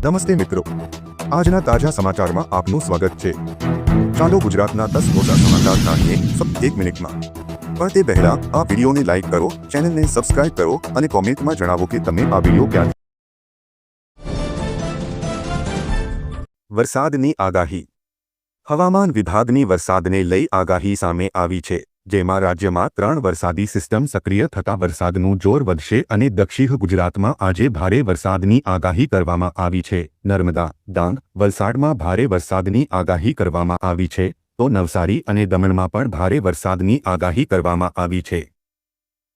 નમસ્તે મિત્રો, આજના તાજા સમાચારમાં આપનું સ્વાગત છે। ચાલો ગુજરાતના 10 મોટા સમાચાર જાણીએ ફક્ત 1 મિનિટમાં। પણ તે પહેલા આ વિડીયોને લાઈક કરો, ચેનલને સબસ્ક્રાઇબ કરો અને કોમેન્ટમાં જણાવો કે તમે આ વિડીયો ક્યાં। વરસાદની આગાહી। હવામાન વિભાગની વરસાદને લઈ આગાહી સામે આવી છે, જેમાં રાજ્યમાં 3 વરસાદી સિસ્ટમ સક્રિય થતા વરસાદનું જોર વધશે અને દક્ષિણ ગુજરાતમાં આજે ભારે વરસાદની આગાહી કરવામાં આવી છે। નર્મદા, ડાંગ, વલસાડમાં ભારે વરસાદની આગાહી કરવામાં આવી છે, તો નવસારી અને દમણમાં પણ ભારે વરસાદની આગાહી કરવામાં આવી છે।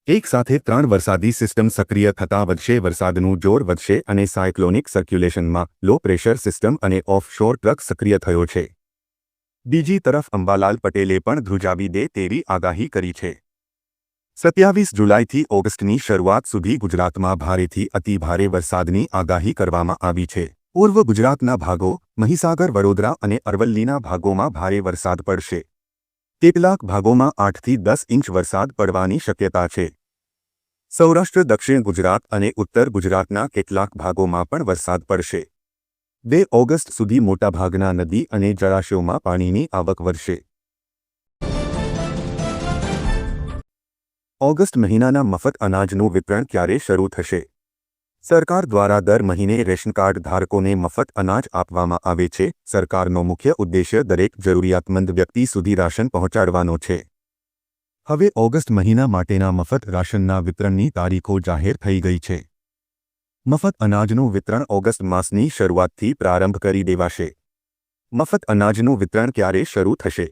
એક સાથે 3 વરસાદી સિસ્ટમ સક્રિય થતા વધશે વરસાદનું જોર વધશે અને સાયક્લોનિક સર્ક્યુલેશનમાં લો પ્રેશર સિસ્ટમ અને ઓફશોર ટ્રક સક્રિય થયો છે। બીજી તરફ અંબાલાલ પટેલે પણ ધ્રુજાવી દે તેવી આગાહી કરી છે। 27 જુલાઈથી ઓગસ્ટની શરૂઆત સુધી ગુજરાતમાં ભારેથી અતિભારે વરસાદની આગાહી કરવામાં આવી છે। પૂર્વ ગુજરાતના ભાગો, મહીસાગર, વડોદરા અને અરવલ્લીના ભાગોમાં ભારે વરસાદ પડશે। કેટલાક ભાગોમાં 8 થી 10 ઇંચ વરસાદ પડવાની શક્યતા છે। સૌરાષ્ટ્ર, દક્ષિણ ગુજરાત અને ઉત્તર ગુજરાતના કેટલાક ભાગોમાં પણ વરસાદ પડશે। 2 ઓગસ્ટ સુધી મોટાભાગના નદી અને જળાશયોમાં પાણીની આવક વધશે। ઓગસ્ટ મહિનાના મફત અનાજનું વિતરણ ક્યારે શરૂ થશે? સરકાર દ્વારા દર મહિને રેશન કાર્ડ ધારકોને મફત અનાજ આપવામાં આવે છે। સરકારનો મુખ્ય ઉદ્દેશ્ય દરેક જરૂરિયાતમંદ વ્યક્તિ સુધી રાશન પહોંચાડવાનો છે। હવે ઓગસ્ટ મહિના માટેના મફત રાશનના વિતરણની તારીખો જાહેર થઈ ગઈ છે। મફત અનાજનું વિતરણ ઓગસ્ટ માસની શરૂઆતથી પ્રારંભ કરી દેવાશે। મફત અનાજનું વિતરણ ક્યારે શરૂ થશે?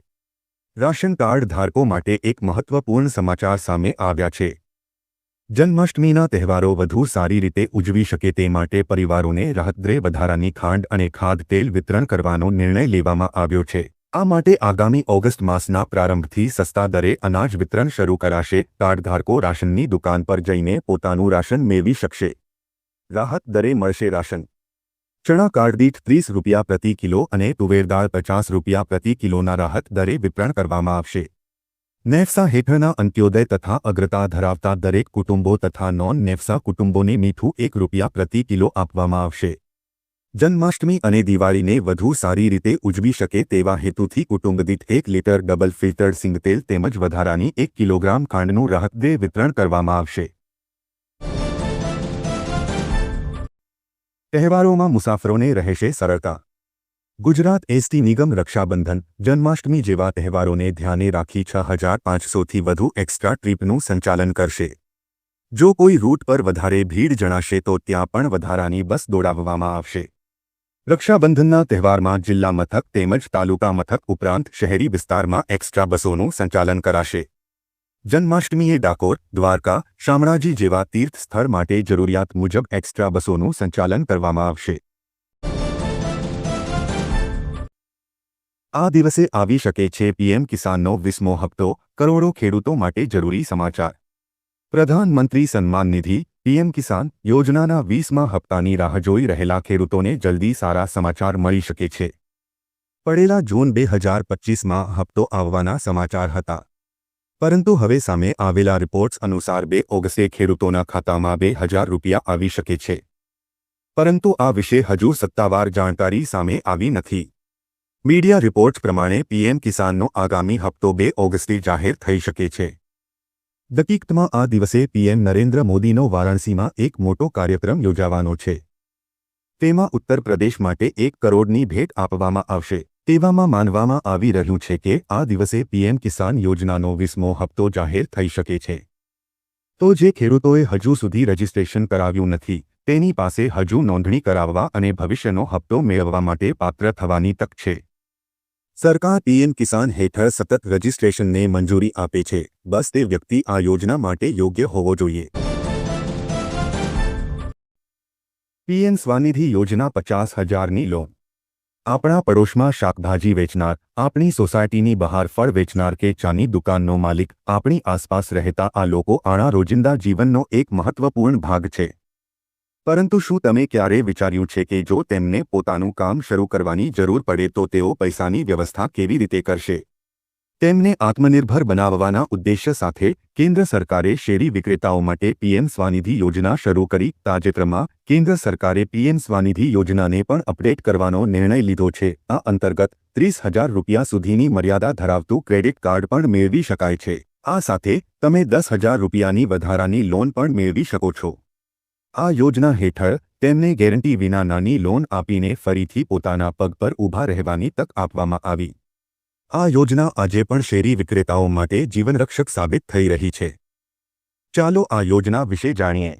રાશન કાર્ડ ધારકો માટે એક મહત્વપૂર્ણ સમાચાર સામે આવ્યા છે। જન્માષ્ટમીના તહેવારો વધુ સારી રીતે ઉજવી શકે તે માટે પરિવારોને રાહતદરે વધારાની ખાંડ અને ખાદ્યતેલ વિતરણ કરવાનો નિર્ણય લેવામાં આવ્યો છે। આ માટે આગામી ઓગસ્ટ માસના પ્રારંભથી સસ્તા દરે અનાજ વિતરણ શરૂ કરાશે। કાર્ડ ધારકો રાશનની દુકાન પર જઈને પોતાનું રાશન મેળવી શકશે। રાહત દરે મળશે રાશન। ચણા કાર્ડ દીઠ 30 રૂપિયા પ્રતિ કિલો અને તુવેર દાળ 50 રૂપિયા પ્રતિ કિલોના રાહત દરે વિતરણ કરવામાં આવશે। નેફસા હેઠળના અંત્યોદય તથા અગ્રતા ધરાવતા દરેક કુટુંબો તથા નોન નેફસા કુટુંબોને મીઠું 1 રૂપિયા પ્રતિ કિલો આપવામાં આવશે। જન્માષ્ટમી અને દિવાળીને વધુ સારી રીતે ઉજવી શકે તેવા હેતુથી કુટુંબ દીઠ 1 લીટર ડબલ ફિલ્ટર્ડ સિંગતેલ તેમજ વધારાની 1 કિલોગ્રામ ખાંડનું રાહતદરે વિતરણ કરવામાં આવશે। તહેવારોમાં મુસાફરોને રહેશે સરળતા। ગુજરાત એસટી નિગમ રક્ષાબંધન, જન્માષ્ટમી જેવા તહેવારોને ધ્યાને રાખી 6500થી વધુ એક્સ્ટ્રા ટ્રીપનું સંચાલન કરશે। જો કોઈ રૂટ પર વધારે ભીડ જણાશે તો ત્યાં પણ વધારાની બસ દોડાવવામાં આવશે। રક્ષાબંધનના તહેવારમાં જિલ્લા મથક તેમજ તાલુકા મથક ઉપરાંત શહેરી વિસ્તારમાં એક્સ્ટ્રા બસોનું સંચાલન કરાશે। જન્માષ્ટમીએ ડાકોર, દ્વારકા, શામળાજી જેવા તીર્થ સ્થળ માટે જરૂરિયાત મુજબ એક્સ્ટ્રા બસોનું સંચાલન કરવામાં આવશે। આ દિવસે આવી શકે છે પીએમ કિસાનનો 20મો હપ્તો, કરોડો ખેડૂતો માટે જરૂરી સમાચાર। પ્રધાનમંત્રી સન્માન નિધિ પીએમ કિસાન યોજનાના 20મા હપ્તાની રાહ જોઈ રહેલા ખેડૂતોને જલ્દી સારા સમાચાર મળી શકે છે। પડેલા જૂન 2025માં હપ્તો આવવાના સમાચાર હતા, પરંતુ હવે સામે આવેલા રિપોર્ટ્સ અનુસાર 2 ઓગસ્ટે ખેડૂતોના ખાતામાં 2000 રૂપિયા આવી શકે છે, પરંતુ આ વિશે હજુ સત્તાવાર જાણકારી સામે આવી નથી। મીડિયા રિપોર્ટ્સ પ્રમાણે પીએમ કિસાનનો આગામી હપ્તો 2 ઓગસ્ટે જાહેર થઈ શકે છે। હકીકતમાં આ દિવસે પીએમ નરેન્દ્ર મોદીનો વારાણસીમાં એક મોટો કાર્યક્રમ યોજાવાનો છે। તેમાં ઉત્તર પ્રદેશ માટે 1 કરોડની ભેટ આપવામાં આવશે। તેવામાં માનવામાં આવી રહ્યું છે કે આ દિવસે પીએમ કિસાન યોજનાનો 20મો હપ્તો જાહેર થઈ શકે છે। તો જે ખેડૂતોએ હજુ સુધી રજીસ્ટ્રેશન કરાવ્યું નથી, તેની પાસે હજુ નોંધણી કરાવવા અને ભવિષ્યનો હપ્તો મેળવવા માટે પાત્ર થવાની તક છે। સરકાર પીએમ કિસાન હેઠળ સતત રજીસ્ટ્રેશનને મંજૂરી આપે છે, બસ તે વ્યક્તિ આ યોજના માટે યોગ્ય હોવો જોઈએ। પીએમ સ્વનિધિ યોજના 50,000ની લોન। આપણા પડોશમાં શાકભાજી વેચનાર, આપણી સોસાયટીની બહાર ફળ વેચનાર કે ચાની દુકાનનો માલિક, આપણી આસપાસ રહેતા આ લોકો આપણા રોજિંદા જીવનનો એક મહત્વપૂર્ણ ભાગ છે। પરંતુ શું તમે ક્યારે વિચાર્યું છે કે જો તેમને પોતાનું કામ શરૂ કરવાની જરૂર પડે તો તેઓ પૈસાની વ્યવસ્થા કેવી રીતે કરશે? તેમને આત્મનિર્ભર બનાવવાના ઉદ્દેશ્ય સાથે કેન્દ્ર સરકારે શેરી વિક્રેતાઓ માટે પીએમ સ્વાનિધિ યોજના શરૂ કરી. તાજેતરમાં કેન્દ્ર સરકારે પીએમ સ્વાનિધિ યોજનાને પણ અપડેટ કરવાનો નિર્ણય લીધો છે. આ અંતર્ગત 30,000 રૂપિયા સુધીની મર્યાદા ધરાવતું ક્રેડિટ કાર્ડ પણ મેળવી શકાય છે. આ સાથે તમે 10,000 રૂપિયાની વધારાની લોન પણ મેળવી શકો છો. આ યોજના હેઠળ તેમને ગેરંટી વિના નાની લોન આપીને ફરીથી પોતાના પગ પર ઊભા રહેવાની તક આપવામાં આવી. આ યોજના આજે પણ શેરી વિક્રેતાઓ માટે જીવનરક્ષક સાબિત થઈ રહી છે. ચાલો આ યોજના વિશે જાણીએ.